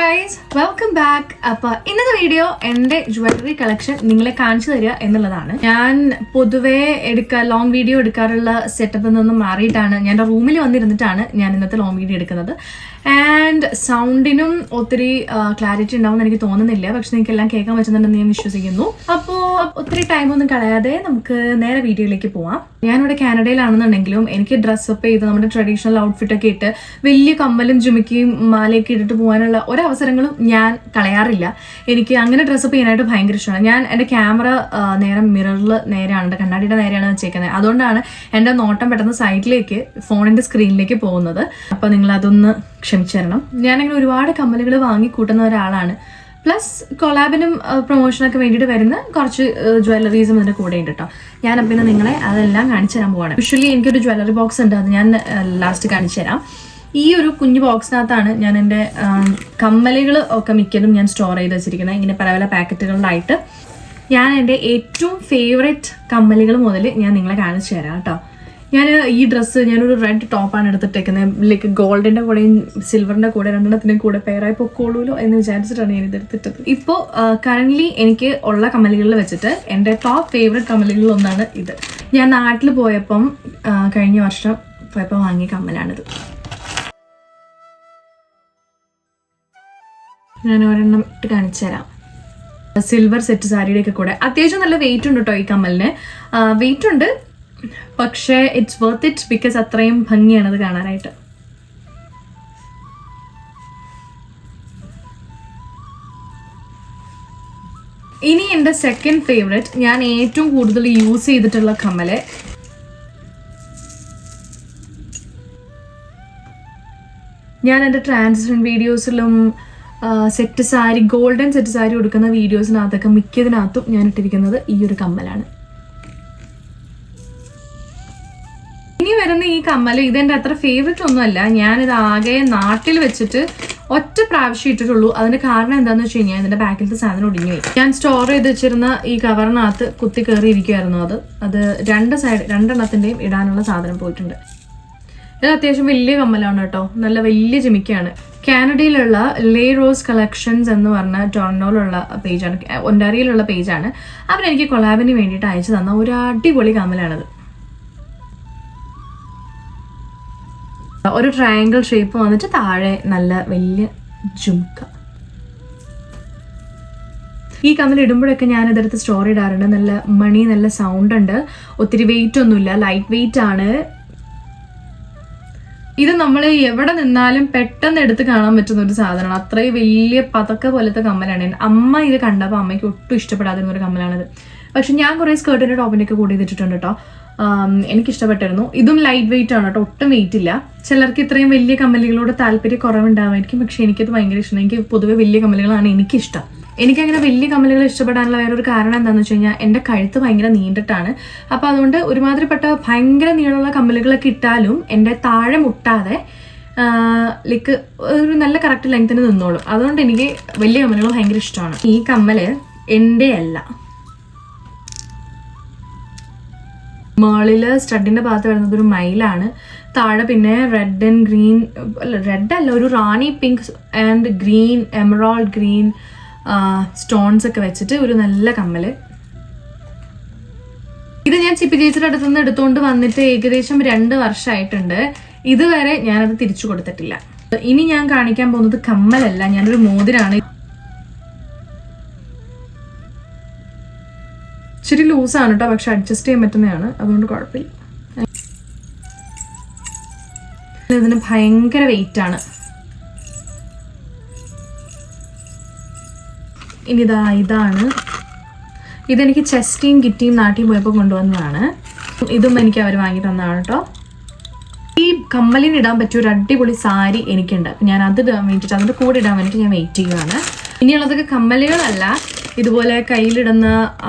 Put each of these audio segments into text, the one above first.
Guys, welcome back. അപ്പൊ ഇന്നത്തെ video എന്റെ ജ്വല്ലറി കളക്ഷൻ നിങ്ങളെ കാണിച്ചു തരിക എന്നുള്ളതാണ്. ഞാൻ പൊതുവേ ലോങ് വീഡിയോ എടുക്കാറുള്ള സെറ്റപ്പിൽ നിന്നും മാറിയിട്ടാണ് ഞാൻ റൂമിൽ വന്നിരുന്നിട്ടാണ് ഞാൻ ഇന്നത്തെ ലോങ് വീഡിയോ എടുക്കുന്നത്. ആൻഡ് സൗണ്ടിനും ഒത്തിരി ക്ലാരിറ്റി ഉണ്ടാവും എനിക്ക് തോന്നുന്നില്ല, പക്ഷെ നിങ്ങൾക്ക് എല്ലാം കേൾക്കാൻ പറ്റുന്നുണ്ടെന്ന് ഞാൻ വിശ്വസിക്കുന്നു. അപ്പോൾ ഒത്തിരി ടൈമൊന്നും കളയാതെ നമുക്ക് നേരെ വീഡിയോയിലേക്ക് പോവാം. ഞാനിവിടെ കാനഡയിലാണെന്നുണ്ടെങ്കിലും എനിക്ക് ഡ്രസ്സപ്പ് ചെയ്ത് നമ്മുടെ ട്രഡീഷണൽ ഔട്ട്ഫിറ്റ് ഒക്കെ ഇട്ട് വലിയ കമ്മലും ജുമിക്കയും മാലയൊക്കെ ഇട്ടിട്ട് പോകാനുള്ള ഒരവസരങ്ങളും ഞാൻ കളയാറില്ല. എനിക്ക് അങ്ങനെ ഡ്രസ്സപ്പ് ചെയ്യാനായിട്ട് ഭയങ്കര ഇഷ്ടമാണ്. ഞാൻ എൻ്റെ ക്യാമറ നേരെ മിററിൽ നേരെയാണ്, എൻ്റെ കണ്ണാടിയുടെ നേരെയാണ് വെച്ചേക്കുന്നത്. അതുകൊണ്ടാണ് എൻ്റെ നോട്ടം പെട്ടെന്ന് സൈഡിലേക്ക് ഫോണിൻ്റെ സ്ക്രീനിലേക്ക് പോകുന്നത്. അപ്പോൾ നിങ്ങളതൊന്ന് ക്ഷമിച്ചു തരണം. ഞാനങ്ങനെ ഒരുപാട് കമ്മലുകൾ വാങ്ങിക്കൂട്ടുന്ന ഒരാളാണ്. പ്ലസ് കൊളാബിനും പ്രൊമോഷനൊക്കെ വേണ്ടിയിട്ട് വരുന്ന കുറച്ച് ജ്വല്ലറീസും ഇതിൻ്റെ കൂടെ ഉണ്ട് കേട്ടോ. ഞാനപ്പോൾ ഇന്ന് നിങ്ങളെ അതെല്ലാം കാണിച്ചു തരാൻ പോവാണ്. യൂഷ്വലി എനിക്കൊരു ജ്വല്ലറി ബോക്സ് ഉണ്ട്, അത് ഞാൻ ലാസ്റ്റ് കാണിച്ചു തരാം. ഈ ഒരു കുഞ്ഞു ബോക്സിനകത്താണ് ഞാൻ എൻ്റെ കമ്മലുകൾ ഒക്കെ മിക്കതും ഞാൻ സ്റ്റോർ ചെയ്ത് വെച്ചിരിക്കുന്നത്. ഇങ്ങനെ പല പല പാക്കറ്റുകളിലായിട്ട് ഞാൻ എൻ്റെ ഏറ്റവും ഫേവറേറ്റ് കമ്മലുകൾ മുതൽ ഞാൻ നിങ്ങളെ കാണിച്ചു തരാം കേട്ടോ. ഞാൻ ഈ ഡ്രസ്സ് ഞാനൊരു റെഡ് ടോപ്പാണ് എടുത്തിട്ടേക്കുന്നത്. ലൈക്ക് ഗോൾഡിൻ്റെ കൂടെയും സിൽവറിൻ്റെ കൂടെ രണ്ടെണ്ണത്തിൻ്റെയും കൂടെ പെയറായി പൊക്കോളൂലോ എന്ന് വിചാരിച്ചിട്ടാണ് ഞാൻ ഇതെടുത്തിട്ടത്. ഇപ്പോൾ കറൻ്റ്ലി എനിക്ക് ഉള്ള കമ്മലുകളിൽ വെച്ചിട്ട് എൻ്റെ ടോപ്പ് ഫേവറേറ്റ് കമ്മലുകളിൽ ഒന്നാണ് ഇത്. ഞാൻ നാട്ടിൽ പോയപ്പം കഴിഞ്ഞ വർഷം പോയപ്പോൾ വാങ്ങിയ കമ്മലാണിത്. ഞാൻ ഒരെണ്ണം ഇട്ട് കാണിച്ചു തരാം. സിൽവർ സെറ്റ് സാരിയുടെ ഒക്കെ കൂടെ അത്യാവശ്യം നല്ല വെയിറ്റ് ഉണ്ട് കേട്ടോ ഈ കമ്മലിന്. വെയിറ്റ് ഉണ്ട്, പക്ഷേ ഇറ്റ്സ് വർത്ത് ഇറ്റ് ബിക്കോസ് അത്രയും ഭംഗിയാണ് അത് കാണാനായിട്ട്. ഇനി എൻ്റെ സെക്കൻഡ് ഫേവറേറ്റ്, ഞാൻ ഏറ്റവും കൂടുതൽ യൂസ് ചെയ്തിട്ടുള്ള കമ്മല്, ഞാൻ എൻ്റെ ട്രാൻസിഷൻ വീഡിയോസിലും set sari, golden set sari കൊടുക്കുന്ന വീഡിയോസിനകത്തൊക്കെ മിക്കതിനകത്തും ഞാൻ ഇട്ടിരിക്കുന്നത് ഈ ഒരു കമ്മലാണ്. ഇനി വരുന്ന ഈ കമ്മൽ ഇതെൻ്റെ അത്ര ഫേവറേറ്റ് ഒന്നുമല്ല. ഞാനിത് ആകെ നാട്ടിൽ വെച്ചിട്ട് ഒറ്റ പ്രാവശ്യം ഇട്ടിട്ടുള്ളൂ. അതിന്റെ കാരണം എന്താണെന്ന് വെച്ച് കഴിഞ്ഞാൽ ഇതിന്റെ ബാക്കിലത്തെ സാധനം ഒടിഞ്ഞു പോയി. ഞാൻ സ്റ്റോർ ചെയ്ത് വെച്ചിരുന്ന ഈ കവറിനകത്ത് കുത്തി കയറി ഇരിക്കുമായിരുന്നു. അത് രണ്ടെണ്ണത്തിന്റെയും ഇടാനുള്ള സാധനം പോയിട്ടുണ്ട്. ഇത് അത്യാവശ്യം വലിയ കമ്മലാണ് കേട്ടോ, നല്ല വലിയ ജിമിക്കാണ്. കാനഡയിലുള്ള ലേ റോസ് കളക്ഷൻസ് എന്ന് പറഞ്ഞ ടൊറന്റോയിലുള്ള പേജാണ്, ഒൻറ്റാറിയോയിലുള്ള പേജാണ്. അവരെനിക്ക് കൊളാബിന് വേണ്ടിയിട്ട് അയച്ചു തന്ന ഒരു അടിപൊളി കമ്മലാണത്. ഒരു ട്രയാങ്കിൾ ഷേപ്പ് വന്നിട്ട് താഴെ നല്ല വലിയ ജുംക്ക. ഈ കമ്മൽ ഇടുമ്പോഴൊക്കെ ഞാൻ ഇതെടുത്ത് സ്റ്റോർ ഇടാറുണ്ട്. നല്ല മണി, നല്ല സൗണ്ട് ഉണ്ട്, ഒത്തിരി വെയിറ്റ് ഒന്നുമില്ല, ലൈറ്റ് വെയിറ്റ് ആണ്. ഇത് നമ്മൾ എവിടെ നിന്നാലും പെട്ടെന്ന് എടുത്ത് കാണാൻ പറ്റുന്ന ഒരു സാധനമാണ്. അത്രയും വലിയ പതക്ക പോലത്തെ കമ്മലാണ്. അമ്മ ഇത് കണ്ടപ്പോൾ അമ്മയ്ക്ക് ഒട്ടും ഇഷ്ടപ്പെടാതിരുന്ന ഒരു കമ്മലാണിത്. പക്ഷെ ഞാൻ കുറേ സ്കേർട്ടിൻ്റെ ടോപ്പിൻ്റെ ഒക്കെ കൂടി ഇതിട്ടിട്ടുണ്ട് കേട്ടോ. എനിക്കിഷ്ടപ്പെട്ടിരുന്നു. ഇതും ലൈറ്റ് വെയിറ്റ് ആണ് കേട്ടോ, ഒട്ടും വെയിറ്റ് ഇല്ല. ചിലർക്ക് ഇത്രയും വലിയ കമ്മലുകളോട് താല്പര്യം കുറവുണ്ടാവുമായിരിക്കും, പക്ഷെ എനിക്കത് ഭയങ്കര ഇഷ്ടമാണ്. എനിക്ക് പൊതുവെ വലിയ കമ്മലുകളാണ് എനിക്കിഷ്ടം. എനിക്കങ്ങനെ വലിയ കമ്മലുകൾ ഇഷ്ടപ്പെടാനുള്ള വേറൊരു കാരണം എന്താണെന്ന് വെച്ച് കഴിഞ്ഞാൽ എൻ്റെ കഴുത്ത് ഭയങ്കര നീണ്ടിട്ടാണ്. അപ്പോൾ അതുകൊണ്ട് ഒരുമാതിരിപ്പെട്ട ഭയങ്കര നീളമുള്ള കമ്മലുകളൊക്കെ ഇട്ടാലും എൻ്റെ താഴെ മുട്ടാതെ ലൈക്ക് ഒരു നല്ല കറക്റ്റ് ലെങ്ത്തിന് നിന്നോളും. അതുകൊണ്ട് എനിക്ക് വലിയ കമ്മലുകൾ ഭയങ്കര ഇഷ്ടമാണ്. ഈ കമ്മല് എൻ്റെ അല്ല, മേളില് സ്റ്റഡിന്റെ ഭാഗത്ത് വരുന്നത് ഒരു മയിലാണ്. താഴെ പിന്നെ റെഡ് ആൻഡ് ഗ്രീൻ, റെഡ് അല്ല, ഒരു rani pink and green, emerald green stones ഒക്കെ വെച്ചിട്ട് ഒരു നല്ല കമ്മല്. ഇത് ഞാൻ ചിപ്പി ചേച്ചിയുടെ അടുത്തുനിന്ന് എടുത്തുകൊണ്ട് വന്നിട്ട് ഏകദേശം 2 വർഷമായിട്ടുണ്ട്. ഇതുവരെ ഞാനത് തിരിച്ചു കൊടുത്തിട്ടില്ല. ഇനി ഞാൻ കാണിക്കാൻ പോകുന്നത് കമ്മലല്ല, ഞാനൊരു മോതിരാണ്. ഇച്ചിരി ലൂസാണ് കേട്ടോ, പക്ഷെ അഡ്ജസ്റ്റ് ചെയ്യാൻ പറ്റുന്നതാണ്, അതുകൊണ്ട് കുഴപ്പമില്ല. ഇതിന് ഭയങ്കര വെയിറ്റ് ആണ്. ഇനി ഇതാണ്. ഇതെനിക്ക് ചെസ്റ്റിയും ഗിറ്റിയും നാട്ടിൽ പോയപ്പോൾ കൊണ്ടുവന്നതാണ്. ഇതും എനിക്ക് അവർ വാങ്ങി തന്നതാണ് കേട്ടോ. ഈ കമ്മലിന് ഇടാൻ പറ്റിയ ഒരു അടിപൊളി സാരി എനിക്കുണ്ട്. അപ്പം ഞാൻ അത് ഇടാൻ വേണ്ടിയിട്ട്, അതിൻ്റെ കൂടെ ഇടാൻ വേണ്ടിയിട്ട് ഞാൻ വെയിറ്റ് ചെയ്യുകയാണ്. ഇനിയുള്ളതൊക്കെ കമ്മലുകളല്ല, ഇതുപോലെ കയ്യിലിടുന്ന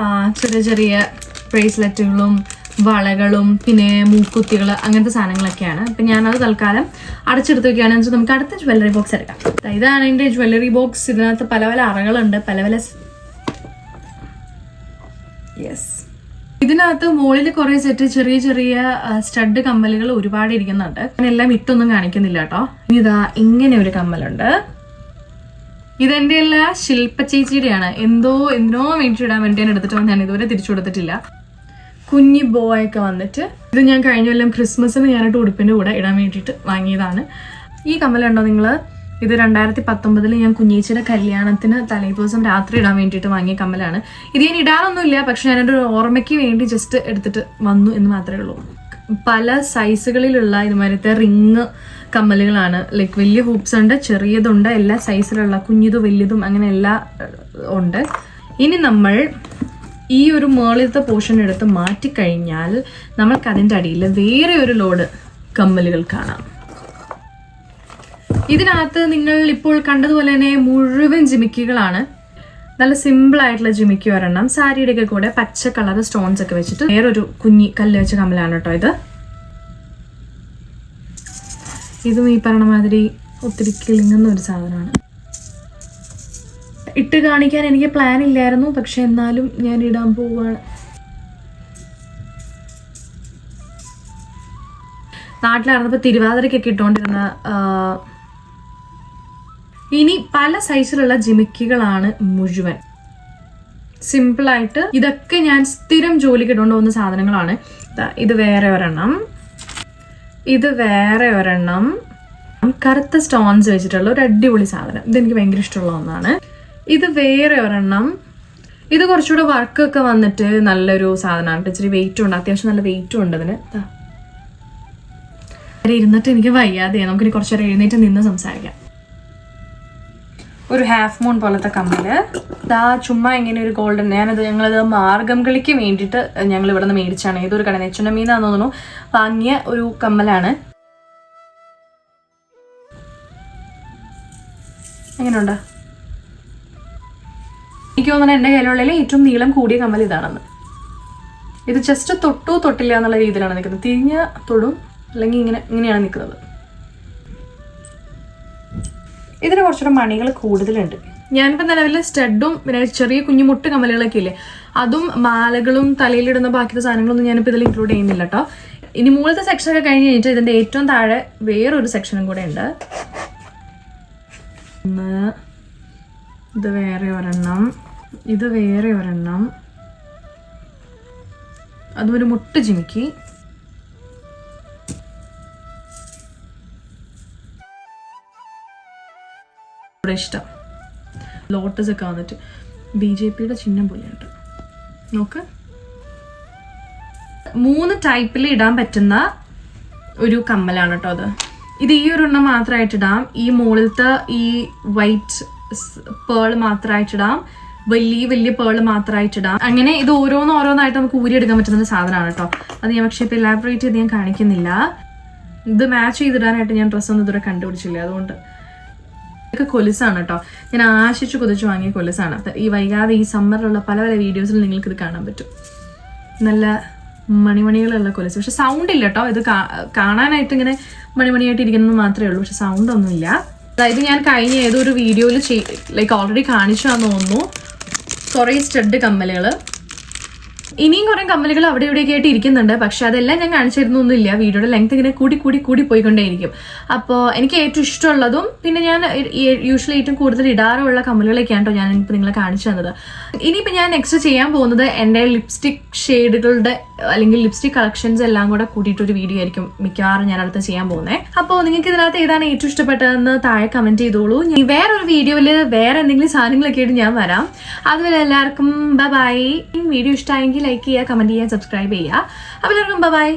ചെറിയ ചെറിയ ബ്രേസ്ലെറ്റുകളും വളകളും പിന്നെ മൂക്കുത്തികൾ അങ്ങനത്തെ സാധനങ്ങളൊക്കെയാണ്. അപ്പം ഞാനത് തൽക്കാലം അടച്ചെടുത്ത് വെക്കുകയാണെന്ന് വെച്ചാൽ നമുക്ക് അടുത്ത ജ്വല്ലറി ബോക്സ് എടുക്കാം. ഇതാണ് എൻ്റെ ജ്വല്ലറി ബോക്സ്. ഇതിനകത്ത് പല പല അറകളുണ്ട്, പല പല ഇതിനകത്ത് മുകളിൽ കുറേ സെറ്റ് ചെറിയ ചെറിയ സ്റ്റഡ് കമ്മലുകൾ ഒരുപാട് ഇരിക്കുന്നുണ്ട്. ഞാനെല്ലാം ഇട്ടൊന്നും കാണിക്കുന്നില്ല കേട്ടോ. ഇനി ഇതാ ഇങ്ങനെ ഒരു കമ്മലുണ്ട്. ഇതെന്റെ എല്ലാ ശില്പ ചേച്ചിയുടെയാണ്. എന്തിനോ വേണ്ടി ഇടാൻ വേണ്ടി ഞാൻ എടുത്തിട്ട് ഞാൻ ഇതുവരെ തിരിച്ചു കൊടുത്തിട്ടില്ല. കുഞ്ഞി ബോയൊക്കെ വന്നിട്ട് ഇത് ഞാൻ കഴിഞ്ഞ കൊല്ലം ക്രിസ്മസിന് ഞാനായിട്ട് ഉടുപ്പിൻ്റെ കൂടെ ഇടാൻ വേണ്ടിയിട്ട് വാങ്ങിയതാണ്. ഈ കമ്മലുണ്ടോ നിങ്ങൾ? ഇത് 2019 ഞാൻ കുഞ്ഞേച്ചിയുടെ കല്യാണത്തിന് തലേ ദിവസം രാത്രി ഇടാൻ വേണ്ടിയിട്ട് വാങ്ങിയ കമ്മലാണ്. ഇത് ഞാൻ ഇടാനൊന്നുമില്ല, പക്ഷെ ഞാനൊരു ഓർമ്മയ്ക്ക് വേണ്ടി ജസ്റ്റ് എടുത്തിട്ട് വന്നു എന്ന് മാത്രമേ ഉള്ളൂ. പല സൈസുകളിലുള്ള ഇതുമാതിരത്തെ റിങ് കമ്മലുകളാണ്. ലൈക്ക് വലിയ ഹൂപ്സ് ഉണ്ട്, ചെറിയതുണ്ട്, എല്ലാ സൈസിലുള്ള കുഞ്ഞിതും വലിയതും അങ്ങനെ എല്ലാം ഉണ്ട്. ഇനി നമ്മൾ ഈ ഒരു മേളിലത്തെ പോർഷൻ എടുത്ത് മാറ്റിക്കഴിഞ്ഞാൽ നമ്മൾക്ക് അതിൻ്റെ അടിയിൽ വേറെ ഒരു ലോഡ് കമ്മലുകൾ കാണാം. ഇതിനകത്ത് നിങ്ങൾ ഇപ്പോൾ കണ്ടതുപോലെ തന്നെ മുഴുവൻ ജിമിക്കികളാണ്. നല്ല സിമ്പിൾ ആയിട്ടുള്ള ജിമിക്കി ഒരെണ്ണം, സാരിയുടെ ഒക്കെ കൂടെ പച്ച കളർ സ്റ്റോൺസ് ഒക്കെ വെച്ചിട്ട് വേറൊരു കുഞ്ഞി കല്ല് വെച്ച കമ്മലാണ് കേട്ടോ. ഇതും ഈ പറഞ്ഞ മാതിരി ഒത്തിരി കിളിങ്ങുന്ന ഒരു സാധനമാണ്. ഇട്ട് കാണിക്കാൻ എനിക്ക് പ്ലാൻ ഇല്ലായിരുന്നു, പക്ഷെ എന്നാലും ഞാൻ ഇടാൻ പോവാണ്. നാട്ടിലിറങ്ങുമ്പോൾ തിരുവാതിരക്കൊക്കെ ഇട്ടുകൊണ്ടിരുന്ന ഇനി പല സൈസിലുള്ള ജിമിക്കികളാണ് മുഴുവൻ. സിമ്പിളായിട്ട് ഇതൊക്കെ ഞാൻ സ്ഥിരം ജോലിക്ക് ഇട്ടുകൊണ്ട് പോകുന്ന സാധനങ്ങളാണ്. ഇത് വേറെ ഒരെണ്ണം, ഇത് വേറെ ഒരെണ്ണം, കറുത്ത സ്റ്റോൺസ് വെച്ചിട്ടുള്ള ഒരു അടിപൊളി സാധനം. ഇതെനിക്ക് ഭയങ്കര ഇഷ്ടമുള്ള ഒന്നാണ്. ഇത് വേറെ ഒരെണ്ണം, ഇത് കുറച്ചുകൂടെ വർക്കൊക്കെ വന്നിട്ട് നല്ലൊരു സാധനമാണ്. ഇച്ചിരി വെയിറ്റും ഉണ്ട്, അത്യാവശ്യം നല്ല വെയിറ്റും ഉണ്ട് അതിന്. ഇരുന്നിട്ട് എനിക്ക് വയ്യാതെ, നമുക്കിനി കുറച്ചേരം എഴുന്നേറ്റ് നിന്ന് സംസാരിക്കാം. ഒരു ഹാഫ് മൂൺ പോലത്തെ കമ്മല്, ചുമ്മാ ഇങ്ങനെ ഒരു ഗോൾഡൻ. ഞങ്ങളത് മാർഗം കളിക്ക് വേണ്ടിയിട്ട് ഞങ്ങൾ ഇവിടെ നിന്ന് മേടിച്ചാണ്. ഏതൊരു കട H&M തോന്നുന്നു വാങ്ങിയ ഒരു കമ്മലാണ്. എങ്ങനെയുണ്ട്? എനിക്ക് തോന്നുന്നു എൻ്റെ കയ്യിലുള്ളതിൽ ഏറ്റവും നീളം കൂടിയ കമ്മൽ ഇതാണെന്ന്. ഇത് ജസ്റ്റ് തൊട്ടില്ല എന്നുള്ള രീതിയിലാണ് നിൽക്കുന്നത്. തിരിഞ്ഞ തൊടും, അല്ലെങ്കിൽ ഇങ്ങനെയാണ് നിൽക്കുന്നത്. ഇതിന് കുറച്ചുകൂടെ മണികൾ കൂടുതലുണ്ട്. ഞാനിപ്പോൾ നിലവിൽ സ്റ്റഡും പിന്നെ ചെറിയ കുഞ്ഞു മുട്ട് കമ്മലുകളൊക്കെ ഇല്ലേ, അതും മാലകളും തലയിലിടുന്ന ബാക്കിയുള്ള സാധനങ്ങളൊന്നും ഞാനിപ്പോൾ ഇതിൽ ഇൻക്ലൂഡ് ചെയ്യുന്നില്ല കേട്ടോ. ഇനി മുകളിലത്തെ സെക്ഷനൊക്കെ കഴിഞ്ഞ് കഴിഞ്ഞിട്ട് ഇതിൻ്റെ ഏറ്റവും താഴെ വേറൊരു സെക്ഷനും കൂടെ ഉണ്ട്. ഇത് വേറെ ഒരെണ്ണം, ഇത് വേറെ ഒരെണ്ണം, അതും ഒരു മുട്ട് ജിമിക്കി. ഇഷ്ടം ലോട്ടസ് ഒക്കെ വന്നിട്ട് BJP ചിഹ്നം പോലെയുണ്ട്. നോക്ക്, 3 ടൈപ്പിൽ ഇടാൻ പറ്റുന്ന ഒരു കമ്മലാണ് കേട്ടോ അത്. ഇത് ഈ ഒരെണ്ണം മാത്രമായിട്ടിടാം, ഈ മുകളിലത്തെ ഈ വൈറ്റ് പേൾ മാത്രമായിട്ടിടാം, വലിയ പേള് മാത്രമായിട്ടിടാം. അങ്ങനെ ഇത് ഓരോന്നായിട്ട് നമുക്ക് ഊരിയെടുക്കാൻ പറ്റുന്ന സാധനമാണ് കേട്ടോ. അത് ഞാൻ പക്ഷേ ഇപ്പോൾ എലാബറേറ്റ് ചെയ്ത് ഞാൻ കാണിക്കുന്നില്ല. ഇത് മാച്ച് ചെയ്തിടാനായിട്ട് ഞാൻ ഡ്രസ്സൊന്നും ഇതുവരെ കണ്ടുപിടിച്ചില്ല, അതുകൊണ്ട്. ഇതൊക്കെ കൊലുസാണ് കേട്ടോ. ഞാൻ ആശിച്ച് കൊതിച്ച് വാങ്ങിയ കൊലുസാണ്. ഈ വൈകാതെ ഈ സമ്മറിലുള്ള പല വീഡിയോസിൽ നിങ്ങൾക്ക് ഇത് കാണാൻ പറ്റും. നല്ല മണിമണികളുള്ള കൊലുസ്, പക്ഷെ സൗണ്ട് ഇല്ല കേട്ടോ. ഇത് കാണാനായിട്ട് ഇങ്ങനെ മണിമണിയായിട്ട് ഇരിക്കുന്നത് മാത്രമേ ഉള്ളൂ, പക്ഷെ സൗണ്ട് ഒന്നുമില്ല. അതായത് ഞാൻ കഴിഞ്ഞ ഏതൊരു വീഡിയോയിൽ ലൈക്ക് ഓൾറെഡി കാണിച്ചാന്ന് തോന്നുന്നു കുറേ സ്റ്റഡ് കമ്മലുകൾ. ഇനിയും കുറേ കമ്മലുകൾ അവിടെ ഇവിടെയൊക്കെ ആയിട്ട് ഇരിക്കുന്നുണ്ട്, പക്ഷെ അതെല്ലാം ഞാൻ കാണിച്ചിരുന്നൊന്നുമില്ല. വീഡിയോയുടെ ലെങ്ത് ഇങ്ങനെ കൂടി പോയിക്കൊണ്ടേയിരിക്കും. അപ്പോൾ എനിക്ക് ഏറ്റവും ഇഷ്ടമുള്ളതും പിന്നെ ഞാൻ യൂഷ്വലി ഏറ്റവും കൂടുതൽ ഇടാറുള്ള കമ്മലുകളൊക്കെയാണ് കേട്ടോ ഞാൻ ഇപ്പോൾ നിങ്ങളെ കാണിച്ചു തന്നത്. ഇനിയിപ്പോൾ ഞാൻ നെക്സ്റ്റ് ചെയ്യാൻ പോകുന്നത് എൻ്റെ ലിപ്സ്റ്റിക് ഷെയ്ഡുകളുടെ അല്ലെങ്കിൽ ലിപ്സ്റ്റിക് കളക്ഷൻസ് എല്ലാം കൂടെ കൂട്ടിയിട്ടൊരു വീഡിയോ ആയിരിക്കും മിക്കവാറും ഞാൻ അടുത്ത് ചെയ്യാൻ പോകുന്നത്. അപ്പോൾ നിങ്ങൾക്ക് ഇതിനകത്ത് ഏതാണ് ഏറ്റവും ഇഷ്ടപ്പെട്ടതെന്ന് താഴെ കമന്റ് ചെയ്തോളൂ. ഇനി വേറൊരു വീഡിയോയിൽ വേറെ എന്തെങ്കിലും സാധനങ്ങളൊക്കെ ആയിട്ട് ഞാൻ വരാം. അതുപോലെ എല്ലാവർക്കും ബൈ. വീഡിയോ ഇഷ്ടമായെങ്കിൽ ലൈക്ക് ചെയ്യുക, കമന്റ് ചെയ്യുക, സബ്സ്ക്രൈബ് ചെയ്യുക. അപ്പോൾ എല്ലാവർക്കും ബൈ.